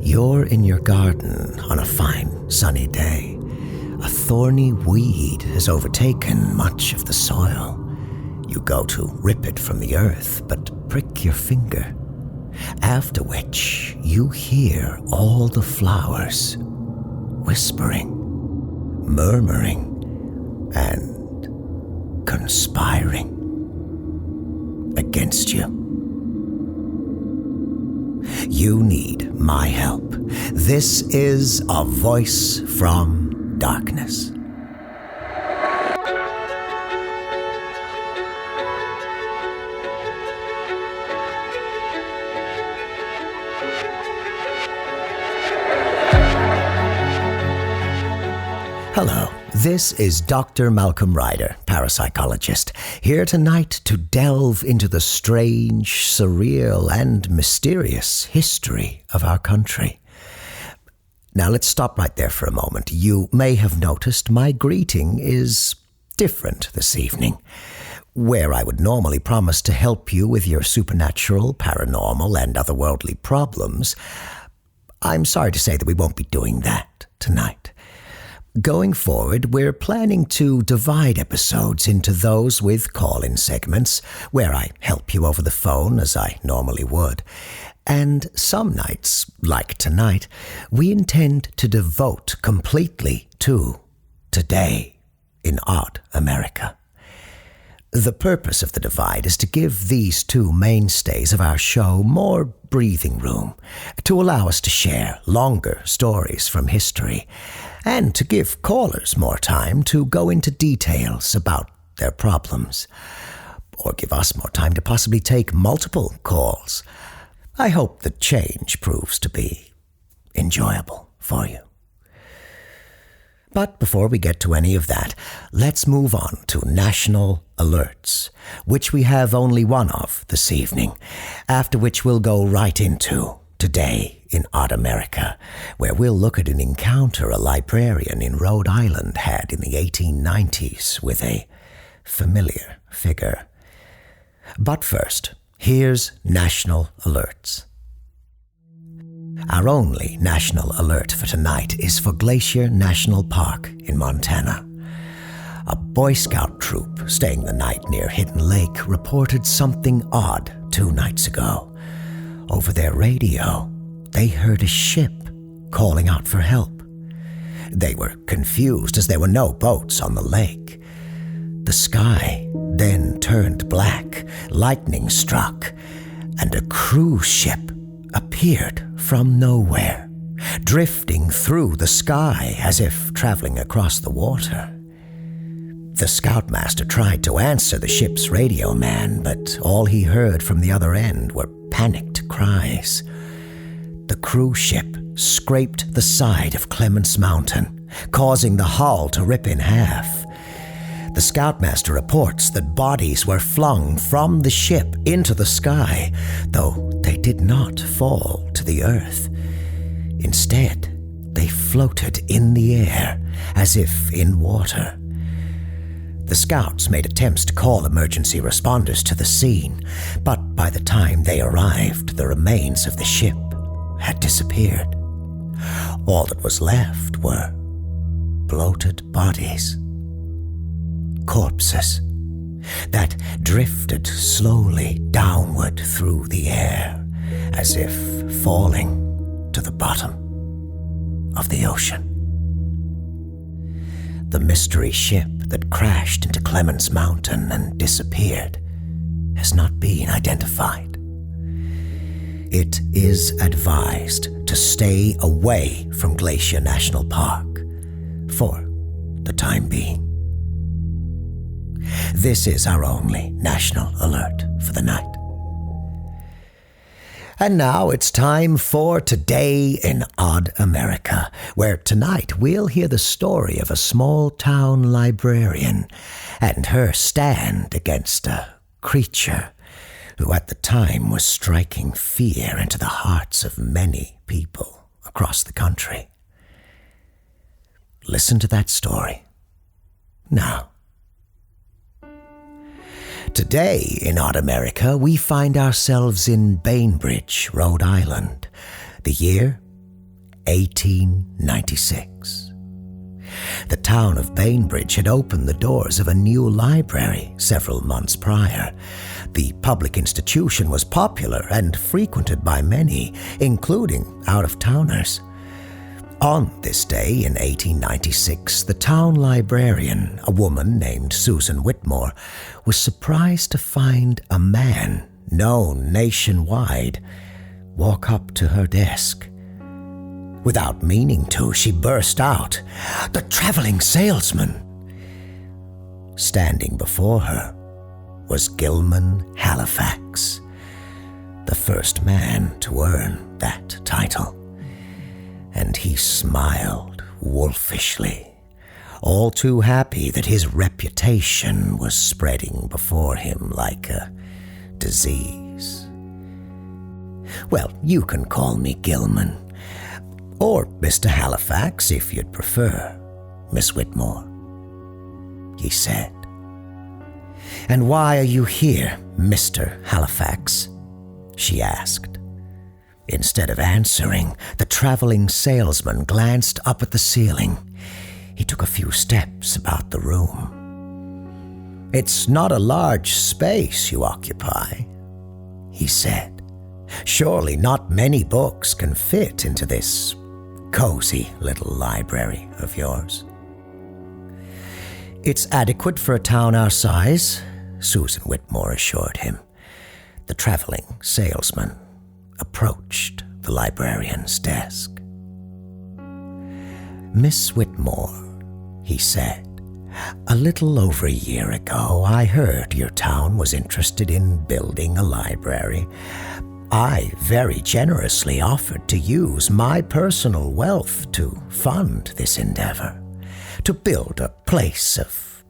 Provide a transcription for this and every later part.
You're in your garden on a fine, sunny day. A thorny weed has overtaken much of the soil. You go to rip it from the earth, but prick your finger. After which, you hear all the flowers whispering, murmuring, and conspiring against you. You need my help. This is A Voice from Darkness. Hello, this is Dr. Malcolm Ryder, parapsychologist, here tonight to delve into the strange, surreal, and mysterious history of our country. Now let's stop right there for a moment. You may have noticed my greeting is different this evening. Where I would normally promise to help you with your supernatural, paranormal, and otherworldly problems, I'm sorry to say that we won't be doing that tonight. Going forward, we're planning to divide episodes into those with call-in segments, where I help you over the phone as I normally would. And some nights, like tonight, we intend to devote completely to Today in Odd America. The purpose of the divide is to give these two mainstays of our show more breathing room, to allow us to share longer stories from history, and to give callers more time to go into details about their problems, or give us more time to possibly take multiple calls. I hope the change proves to be enjoyable for you. But before we get to any of that, let's move on to national alerts, which we have only one of this evening, after which we'll go right into Today in Odd America, where we'll look at an encounter a librarian in Rhode Island had in the 1890s with a familiar figure. But first, here's national alerts. Our only national alert for tonight is for Glacier National Park in Montana. A Boy Scout troop staying the night near Hidden Lake reported something odd 2 nights ago. Over their radio, they heard a ship calling out for help. They were confused as there were no boats on the lake. The sky then turned black, lightning struck, and a cruise ship appeared from nowhere, drifting through the sky as if traveling across the water. The scoutmaster tried to answer the ship's radio man, but all he heard from the other end were panicked cries. The cruise ship scraped the side of Clements Mountain, causing the hull to rip in half. The scoutmaster reports that bodies were flung from the ship into the sky, though they did not fall to the earth. Instead, they floated in the air as if in water. The scouts made attempts to call emergency responders to the scene, but by the time they arrived, the remains of the ship had disappeared. All that was left were bloated bodies, corpses that drifted slowly downward through the air, as if falling to the bottom of the ocean. The mystery ship that crashed into Clements Mountain and disappeared has not been identified. It is advised to stay away from Glacier National Park for the time being. This is our only national alert for the night. And now it's time for Today in Odd America, where tonight we'll hear the story of a small-town librarian and her stand against a creature who at the time was striking fear into the hearts of many people across the country. Listen to that story now. Today in Odd America, we find ourselves in Bainbridge, Rhode Island. The year 1896. The town of Bainbridge had opened the doors of a new library several months prior. The public institution was popular and frequented by many, including out-of-towners. On this day in 1896, the town librarian, a woman named Susan Whitmore, was surprised to find a man, known nationwide, walk up to her desk. Without meaning to, she burst out, "The traveling salesman!" Standing before her was Gilman Halifax, the first man to earn that title. And he smiled wolfishly, all too happy that his reputation was spreading before him like a disease. "Well, you can call me Gilman, or Mr. Halifax if you'd prefer, Miss Whitmore," he said. "And why are you here, Mr. Halifax?" she asked. Instead of answering, the traveling salesman glanced up at the ceiling. He took a few steps about the room. "It's not a large space you occupy," he said. "Surely not many books can fit into this cozy little library of yours." "It's adequate for a town our size," Susan Whitmore assured him. The traveling salesman approached the librarian's desk. "Miss Whitmore," he said, "a little over a year ago, I heard your town was interested in building a library. I very generously offered to use my personal wealth to fund this endeavor, to build a place of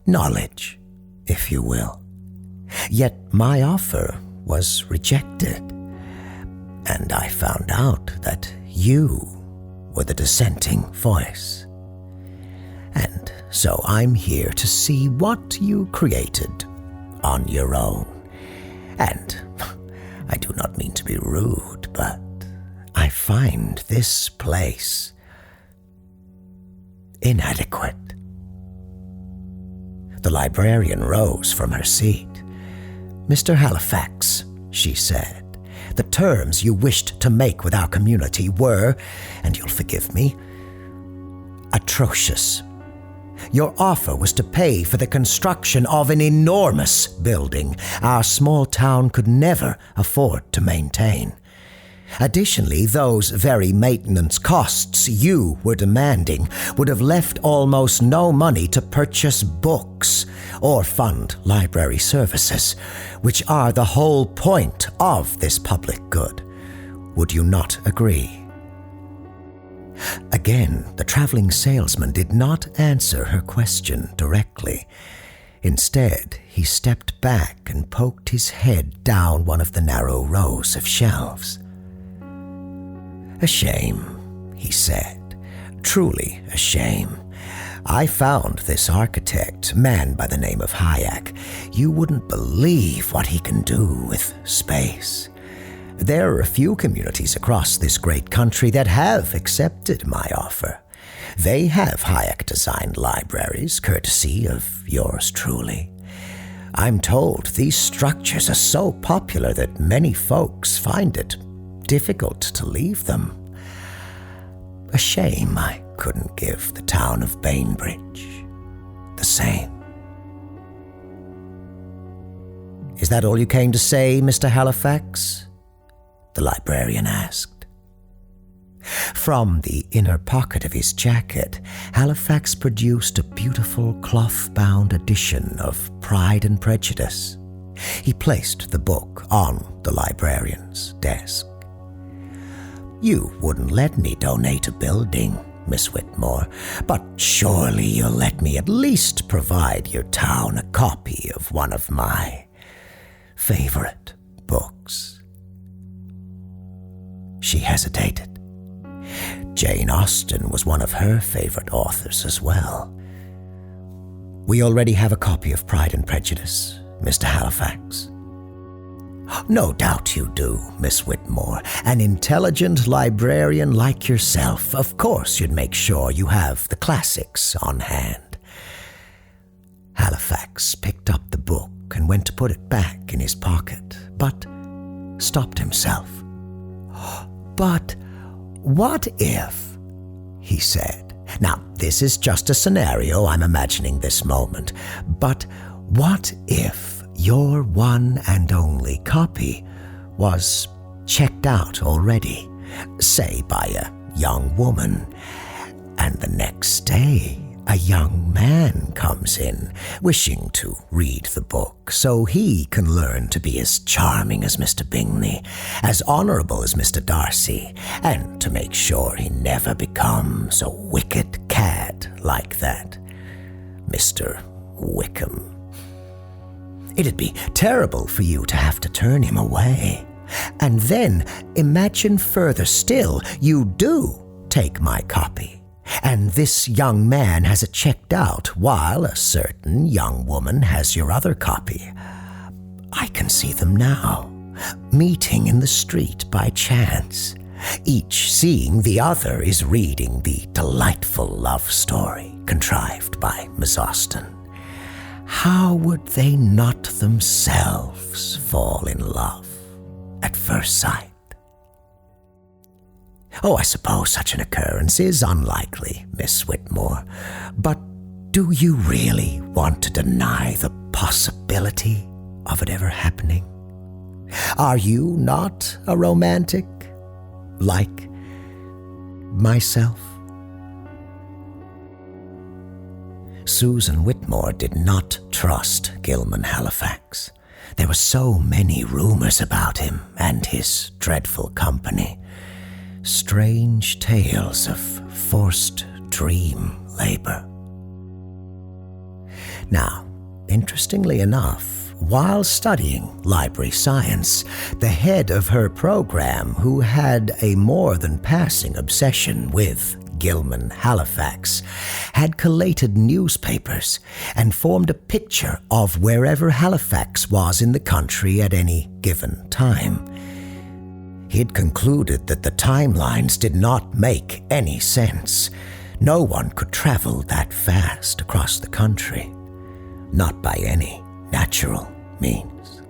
knowledge, if you will. Yet my offer was rejected, and I found out that you were the dissenting voice. And so I'm here to see what you created on your own. And I do not mean to be rude, but I find this place inadequate." The librarian rose from her seat. "Mr. Halifax," she said, "the terms you wished to make with our community were, and you'll forgive me, atrocious. Your offer was to pay for the construction of an enormous building our small town could never afford to maintain. Additionally, those very maintenance costs you were demanding would have left almost no money to purchase books or fund library services, which are the whole point of this public good. Would you not agree?" Again, the traveling salesman did not answer her question directly. Instead, he stepped back and poked his head down one of the narrow rows of shelves. "A shame," he said. "Truly a shame. I found this architect, man by the name of Hayek. You wouldn't believe what he can do with space. There are a few communities across this great country that have accepted my offer. They have Hayek-designed libraries, courtesy of yours truly. I'm told these structures are so popular that many folks find it difficult to leave them. A shame I couldn't give the town of Bainbridge the same." "Is that all you came to say, Mr. Halifax?" the librarian asked. From the inner pocket of his jacket, Halifax produced a beautiful cloth-bound edition of Pride and Prejudice. He placed the book on the librarian's desk. "You wouldn't let me donate a building, Miss Whitmore, but surely you'll let me at least provide your town a copy of one of my favorite books." She hesitated. Jane Austen was one of her favorite authors as well. "We already have a copy of Pride and Prejudice, Mr. Halifax." No doubt you do, Miss Whitmore. An intelligent librarian like yourself, of course you'd make sure you have the classics on hand. Halifax picked up the book and went to put it back in his pocket, but stopped himself. But what if, he said. Now, this is just a scenario I'm imagining this moment, but what if your one and only copy was checked out already, say by a young woman, and the next day a young man comes in wishing to read the book so he can learn to be as charming as Mr. Bingley, as honorable as Mr. Darcy, and to make sure he never becomes a wicked cad like that Mr. Wickham. It'd be terrible for you to have to turn him away. And then, imagine further still, you do take my copy, and this young man has it checked out while a certain young woman has your other copy. I can see them now, meeting in the street by chance, each seeing the other is reading the delightful love story contrived by Miss Austen. How would they not themselves fall in love at first sight? Oh, I suppose such an occurrence is unlikely, Miss Whitmore, but do you really want to deny the possibility of it ever happening? Are you not a romantic, like myself? Susan Whitmore did not trust Gilman Halifax. There were so many rumors about him and his dreadful company. Strange tales of forced dream labor. Now, interestingly enough, while studying library science, the head of her program, who had a more than passing obsession with Gilman Halifax, had collated newspapers and formed a picture of wherever Halifax was in the country at any given time. He'd concluded that the timelines did not make any sense. No one could travel that fast across the country, not by any natural means.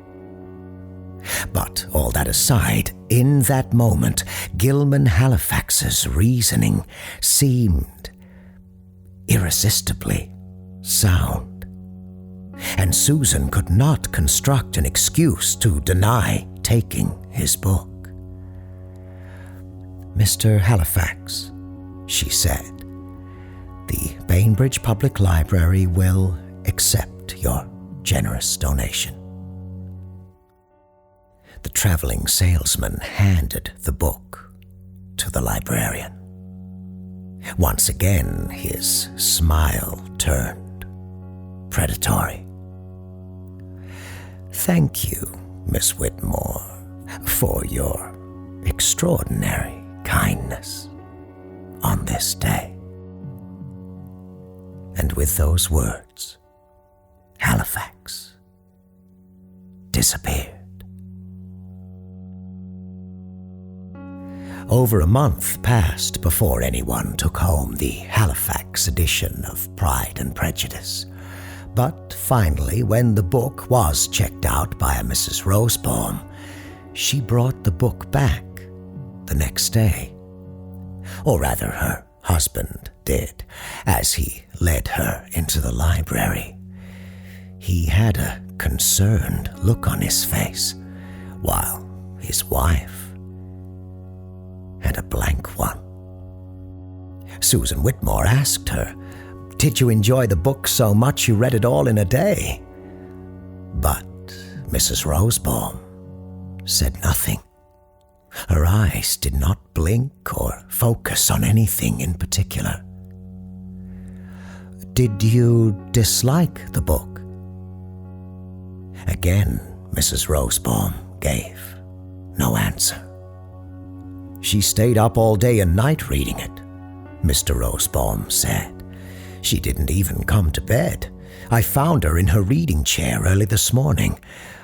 But all that aside, in that moment, Gilman Halifax's reasoning seemed irresistibly sound, and Susan could not construct an excuse to deny taking his book. Mr. Halifax, she said, the Bainbridge Public Library will accept your generous donation. The traveling salesman handed the book to the librarian. Once again, his smile turned predatory. Thank you, Miss Whitmore, for your extraordinary kindness on this day. And with those words, Halifax disappeared. Over a month passed before anyone took home the Halifax edition of Pride and Prejudice. But finally, when the book was checked out by a Mrs. Rosebaum, she brought the book back the next day. Or rather, her husband did, as he led her into the library. He had a concerned look on his face, while his wife had a blank one. Susan Whitmore asked her, "Did you enjoy the book so much you read it all in a day?" But Mrs. Rosebaum said nothing. Her eyes did not blink or focus on anything in particular. "Did you dislike the book?" Again, Mrs. Rosebaum gave no answer. "She stayed up all day and night reading it," Mr. Rosebaum said. "She didn't even come to bed. I found her in her reading chair early this morning.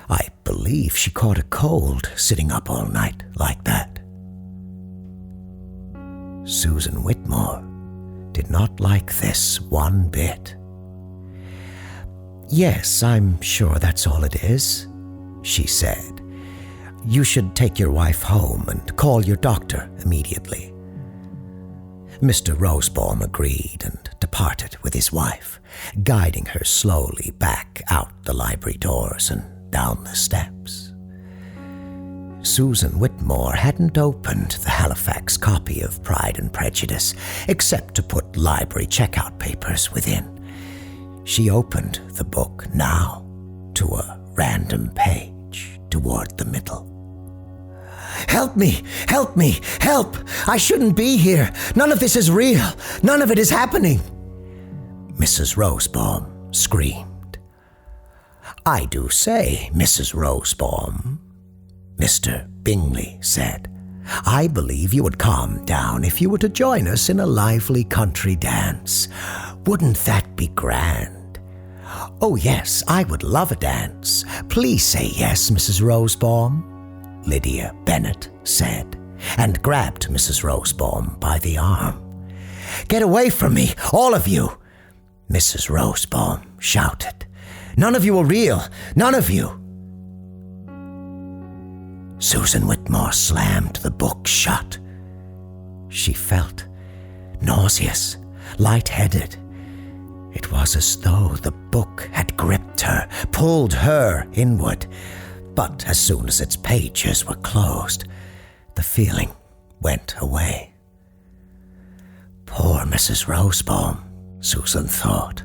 I believe she caught a cold sitting up all night like that. Susan Whitmore did not like this one bit. "Yes, I'm sure that's all it is," she said. "You should take your wife home and call your doctor immediately." Mr. Rosebaum agreed and departed with his wife, guiding her slowly back out the library doors and down the steps. Susan Whitmore hadn't opened the Halifax copy of Pride and Prejudice except to put library checkout papers within. She opened the book now to a random page toward the middle. "Help me! Help me! Help! I shouldn't be here! None of this is real! None of it is happening!" Mrs. Rosebaum screamed. "I do say, Mrs. Rosebaum," Mr. Bingley said, "I believe you would calm down if you were to join us in a lively country dance. Wouldn't that be grand?" "Oh, yes, I would love a dance. Please say yes, Mrs. Rosebaum," Lydia Bennet said, and grabbed Mrs. Rosebaum by the arm. "Get away from me, all of you!" Mrs. Rosebaum shouted. "None of you are real, none of you!" Susan Whitmore slammed the book shut. She felt nauseous, lightheaded. It was as though the book had gripped her, pulled her inward. But as soon as its pages were closed, the feeling went away. Poor Mrs. Rosebaum, Susan thought.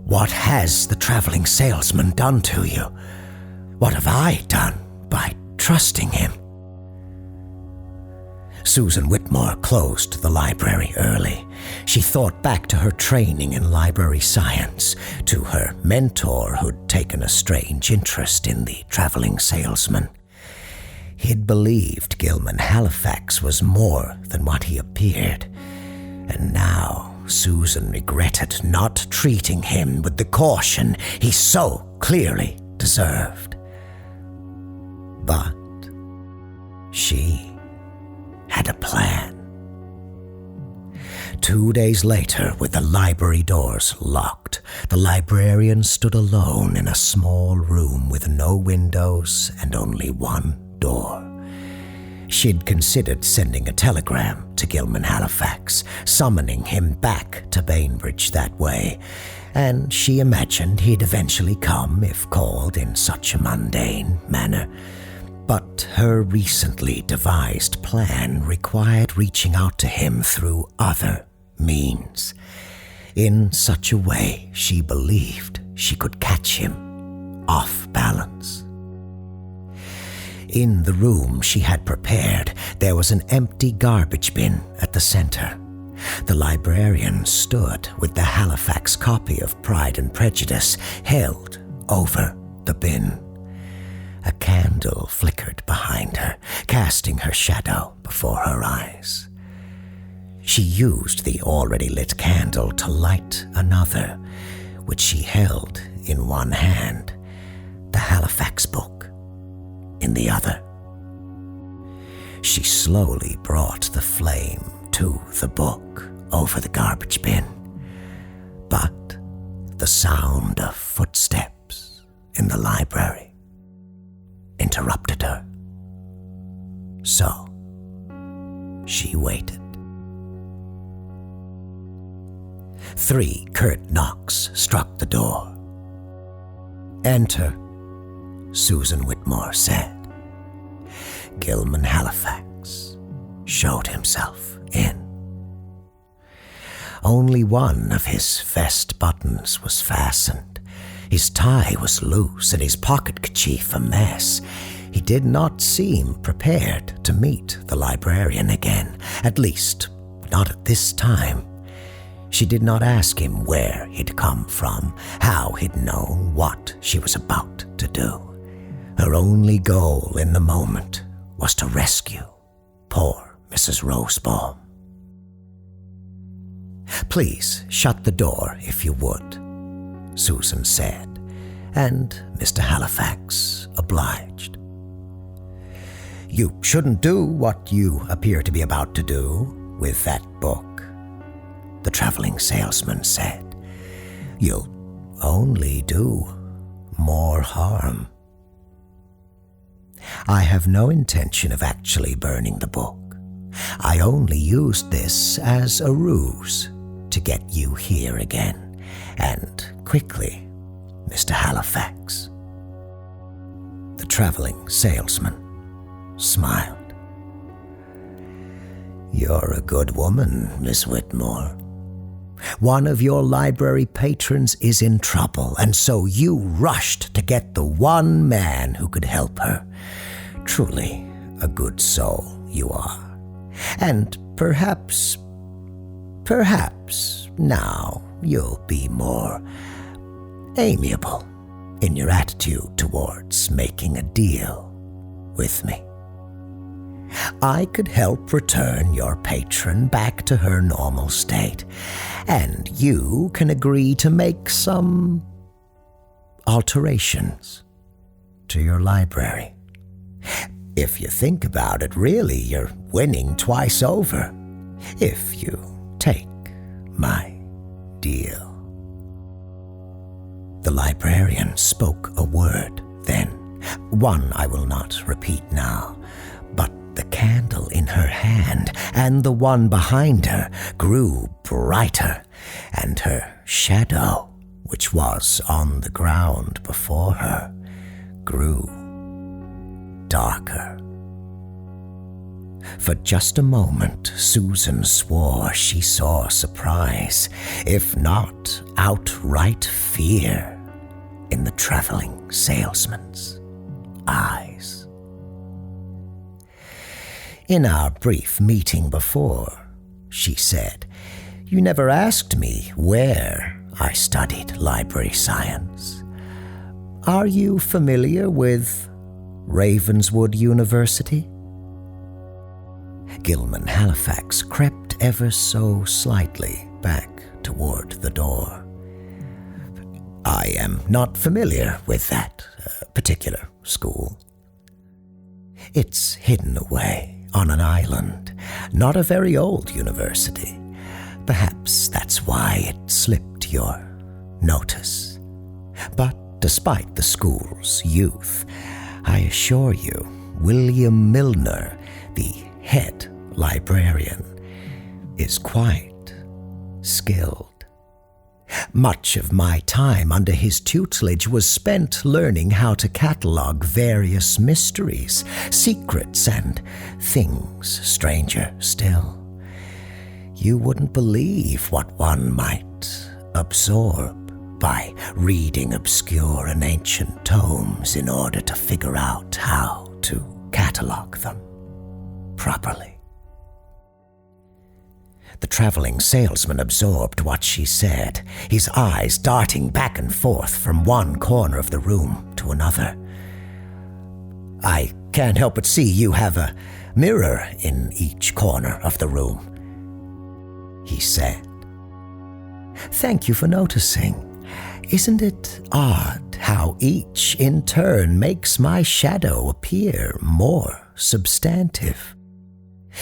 What has the traveling salesman done to you? What have I done by trusting him? Susan Whitmore closed the library early. She thought back to her training in library science, to her mentor who'd taken a strange interest in the traveling salesman. He'd believed Gilman Halifax was more than what he appeared, and now Susan regretted not treating him with the caution he so clearly deserved. But she had a plan. 2 days later, with the library doors locked, the librarian stood alone in a small room with no windows and only one door. She'd considered sending a telegram to Gilman Halifax, summoning him back to Bainbridge that way, and she imagined he'd eventually come if called in such a mundane manner. But her recently devised plan required reaching out to him through other means. In such a way, she believed she could catch him off balance. In the room she had prepared, there was an empty garbage bin at the center. The librarian stood with the Halifax copy of Pride and Prejudice held over the bin. A candle flickered behind her, casting her shadow before her eyes. She used the already lit candle to light another, which she held in one hand, the Halifax book in the other. She slowly brought the flame to the book over the garbage bin, but the sound of footsteps in the library interrupted her. So she waited. 3 curt knocks struck the door. "Enter," Susan Whitmore said. Gilman Halifax showed himself in. Only one of his vest buttons was fastened. His tie was loose and his pocket kerchief a mess. He did not seem prepared to meet the librarian again, at least not at this time. She did not ask him where he'd come from, how he'd known what she was about to do. Her only goal in the moment was to rescue poor Mrs. Rosebaum. "Please shut the door if you would," Susan said, and Mr. Halifax obliged. "You shouldn't do what you appear to be about to do with that book," the traveling salesman said. "You'll only do more harm." "I have no intention of actually burning the book. I only used this as a ruse to get you here again, and quickly, Mr. Halifax." The traveling salesman smiled. "You're a good woman, Miss Whitmore. One of your library patrons is in trouble, and so you rushed to get the one man who could help her. Truly a good soul you are. And perhaps now you'll be more amiable in your attitude towards making a deal with me. I could help return your patron back to her normal state, and you can agree to make some alterations to your library. If you think about it, really, you're winning twice over if you take my deal." The librarian spoke a word then, one I will not repeat now, but the candle in her hand and the one behind her grew brighter, and her shadow, which was on the ground before her, grew darker. For just a moment, Susan swore she saw surprise, if not outright fear, in the traveling salesman's eyes. "In our brief meeting before," she said, "you never asked me where I studied library science. Are you familiar with Ravenswood University?" Gilman Halifax crept ever so slightly back toward the door. "I am not familiar with that particular school. It's hidden away on an island, not a very old university. Perhaps that's why it slipped your notice. But despite the school's youth, I assure you, William Milner, the head librarian, is quite skilled. Much of my time under his tutelage was spent learning how to catalog various mysteries, secrets, and things stranger still. You wouldn't believe what one might absorb by reading obscure and ancient tomes in order to figure out how to catalog them properly." The traveling salesman absorbed what she said, his eyes darting back and forth from one corner of the room to another. "I can't help but see you have a mirror in each corner of the room," he said. "Thank you for noticing. Isn't it odd how each in turn makes my shadow appear more substantive?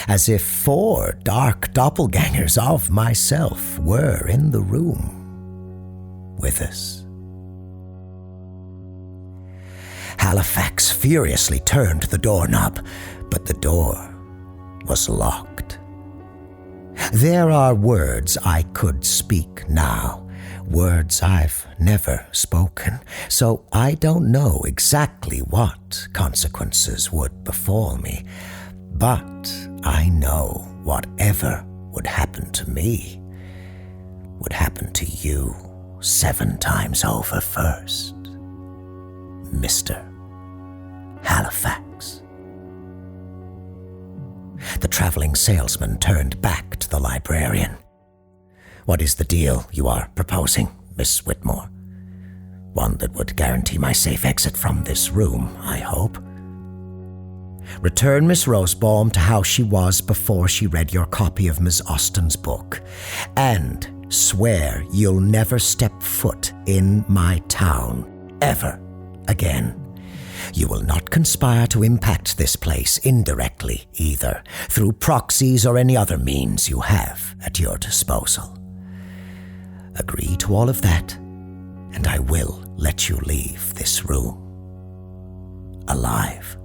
As if 4 dark doppelgangers of myself were in the room with us." Halifax furiously turned the doorknob, but the door was locked. "There are words I could speak now, words I've never spoken, so I don't know exactly what consequences would befall me, but I know whatever would happen to me would happen to you 7 times over first, Mr. Halifax." The traveling salesman turned back to the librarian. "What is the deal you are proposing, Miss Whitmore? One that would guarantee my safe exit from this room, I hope. Return Miss Rosebaum to how she was before she read your copy of Miss Austen's book, and swear you'll never step foot in my town ever again. You will not conspire to impact this place indirectly either, through proxies or any other means you have at your disposal. Agree to all of that, and I will let you leave this room alive.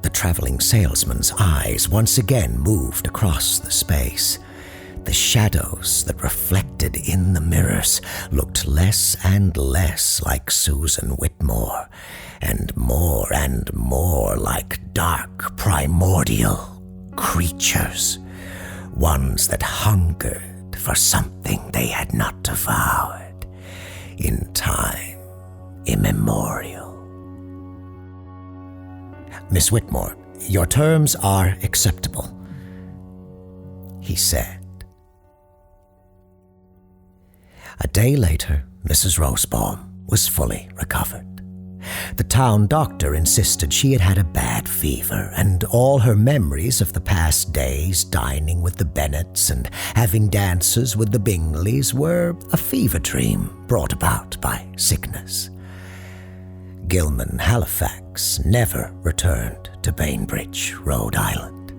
The traveling salesman's eyes once again moved across the space. The shadows that reflected in the mirrors looked less and less like Susan Whitmore, and more like dark primordial creatures, ones that hungered for something they had not devoured in time immemorial. Miss Whitmore, your terms are acceptable, he said. A day later, Mrs. Rosebaum was fully recovered. The town doctor insisted she had had a bad fever, and all her memories of the past days dining with the Bennets and having dances with the Bingleys were a fever dream brought about by sickness. Gilman Halifax never returned to Bainbridge, Rhode Island.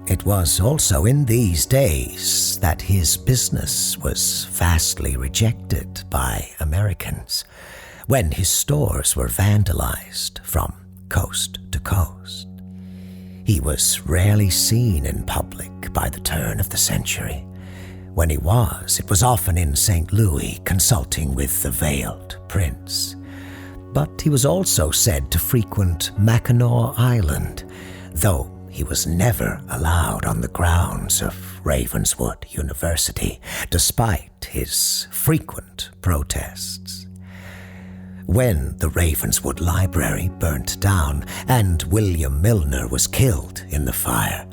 It was also in these days that his business was vastly rejected by Americans, when his stores were vandalized from coast to coast. He was rarely seen in public by the turn of the century. When he was, it was often in St. Louis consulting with the veiled prince. But he was also said to frequent Mackinac Island, though he was never allowed on the grounds of Ravenswood University, despite his frequent protests. When the Ravenswood Library burnt down and William Milner was killed in the fire,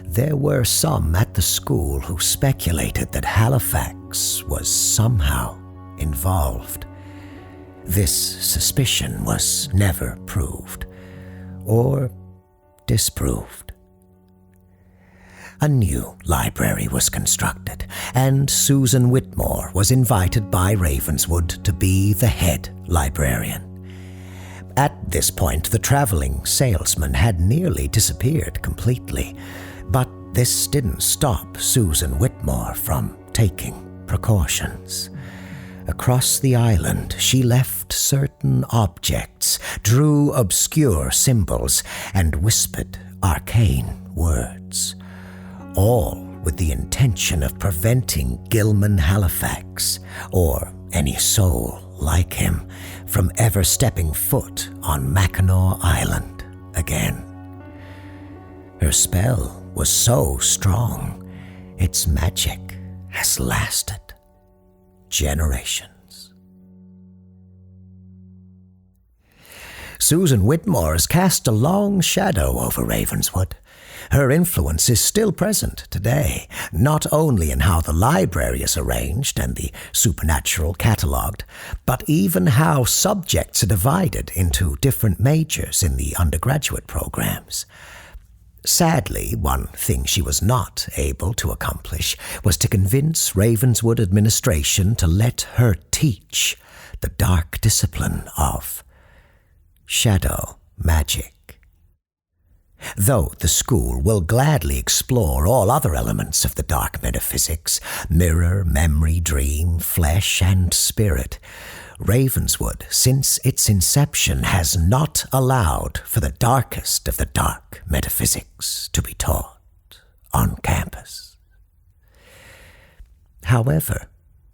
there were some at the school who speculated that Halifax was somehow involved. This suspicion was never proved or disproved. A new library was constructed, and Susan Whitmore was invited by Ravenswood to be the head librarian. At this point, the traveling salesman had nearly disappeared completely, but this didn't stop Susan Whitmore from taking precautions. Across the island, she left certain objects, drew obscure symbols, and whispered arcane words, all with the intention of preventing Gilman Halifax, or any soul like him, from ever stepping foot on Mackinac Island again. Her spell was so strong, its magic has lasted generations. Susan Whitmore has cast a long shadow over Ravenswood. Her influence is still present today, not only in how the library is arranged and the supernatural catalogued, but even how subjects are divided into different majors in the undergraduate programs. Sadly, one thing she was not able to accomplish was to convince Ravenswood administration to let her teach the dark discipline of shadow magic. Though the school will gladly explore all other elements of the dark metaphysics, mirror, memory, dream, flesh, and spirit, Ravenswood, since its inception, has not allowed for the darkest of the dark metaphysics to be taught on campus. However,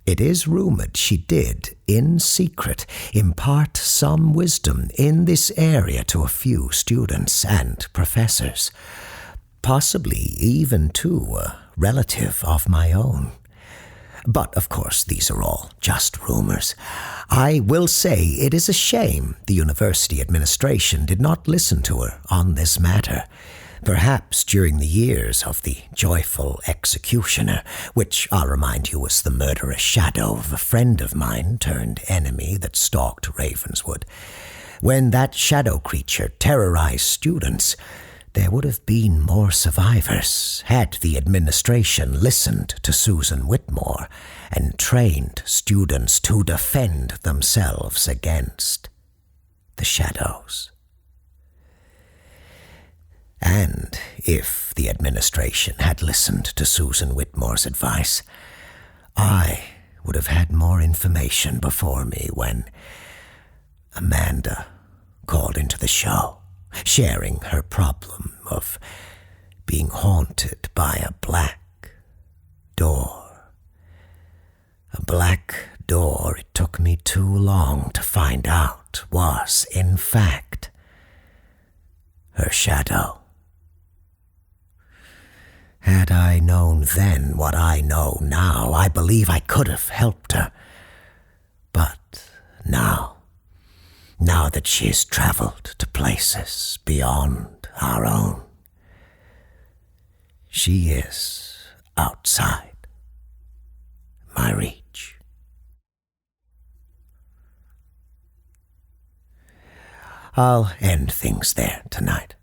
it is rumored she did, in secret, impart some wisdom in this area to a few students and professors, possibly even to a relative of my own. But, of course, these are all just rumors. I will say it is a shame the university administration did not listen to her on this matter. Perhaps during the years of the joyful executioner, which I'll remind you was the murderous shadow of a friend of mine turned enemy that stalked Ravenswood. When that shadow creature terrorized students, there would have been more survivors had the administration listened to Susan Whitmore and trained students to defend themselves against the shadows. And if the administration had listened to Susan Whitmore's advice, I would have had more information before me when Amanda called into the show, sharing her problem of being haunted by a black door. A black door, it took me too long to find out, was, in fact, her shadow. Had I known then what I know now, I believe I could have helped her. But now that she has traveled to places beyond our own, she is outside my reach. I'll end things there tonight.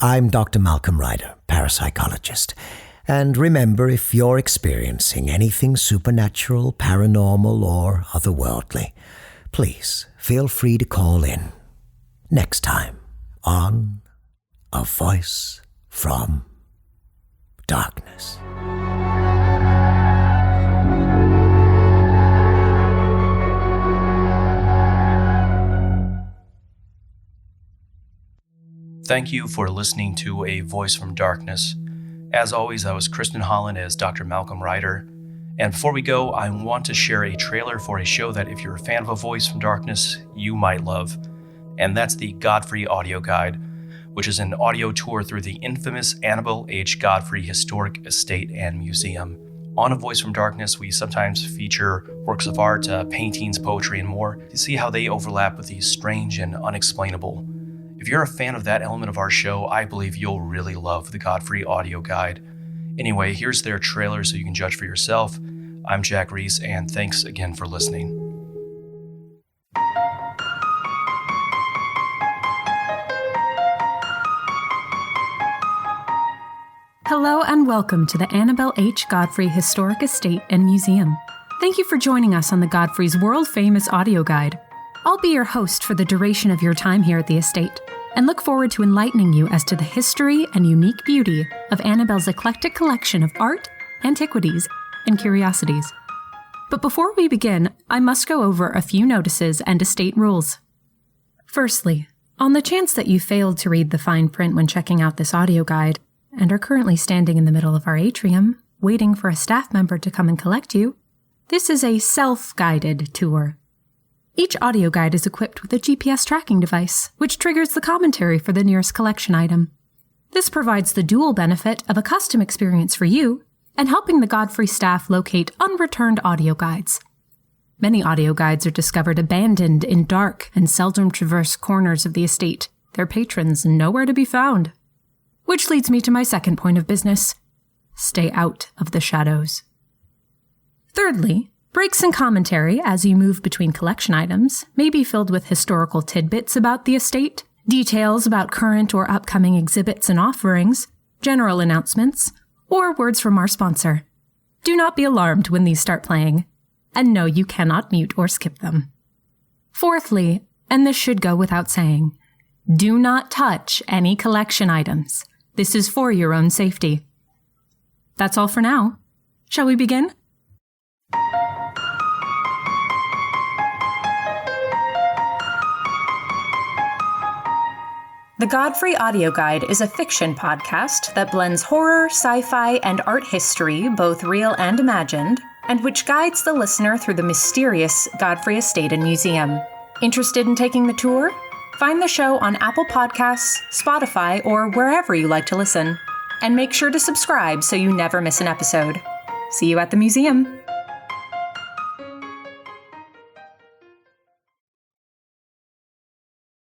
I'm Dr. Malcolm Ryder, parapsychologist, and remember, if you're experiencing anything supernatural, paranormal, or otherworldly, please feel free to call in next time on A Voice from Darkness. Thank you for listening to A Voice from Darkness. As always, I was Kristin Holland as Dr. Malcolm Ryder. And before we go, I want to share a trailer for a show that if you're a fan of A Voice from Darkness, you might love. And that's the Godfrey audio guide, which is an audio tour through the infamous Annabelle H. Godfrey Historic Estate and Museum. On A Voice from Darkness, we sometimes feature works of art, paintings, poetry, and more to see how they overlap with the strange and unexplainable. If you're a fan of that element of our show, I believe you'll really love the Godfrey audio guide. Anyway, here's their trailer so you can judge for yourself. I'm Rhys, and thanks again for listening. Hello and welcome to the Annabelle H. Godfrey Historic Estate and Museum. Thank you for joining us on the Godfrey's world-famous audio guide. I'll be your host for the duration of your time here at the estate, and look forward to enlightening you as to the history and unique beauty of Annabelle's eclectic collection of art, antiquities, and curiosities. But before we begin, I must go over a few notices and estate rules. Firstly, on the chance that you failed to read the fine print when checking out this audio guide, and are currently standing in the middle of our atrium, waiting for a staff member to come and collect you, this is a self-guided tour. Each audio guide is equipped with a GPS tracking device, which triggers the commentary for the nearest collection item. This provides the dual benefit of a custom experience for you and helping the Godfrey staff locate unreturned audio guides. Many audio guides are discovered abandoned in dark and seldom traversed corners of the estate, their patrons nowhere to be found. Which leads me to my second point of business. Stay out of the shadows. Thirdly, breaks in commentary as you move between collection items may be filled with historical tidbits about the estate, details about current or upcoming exhibits and offerings, general announcements, or words from our sponsor. Do not be alarmed when these start playing, and no, you cannot mute or skip them. Fourthly, and this should go without saying, do not touch any collection items. This is for your own safety. That's all for now. Shall we begin? The Godfrey Audio Guide is a fiction podcast that blends horror, sci-fi, and art history, both real and imagined, and which guides the listener through the mysterious Godfrey Estate and Museum. Interested in taking the tour? Find the show on Apple Podcasts, Spotify, or wherever you like to listen. And make sure to subscribe so you never miss an episode. See you at the museum.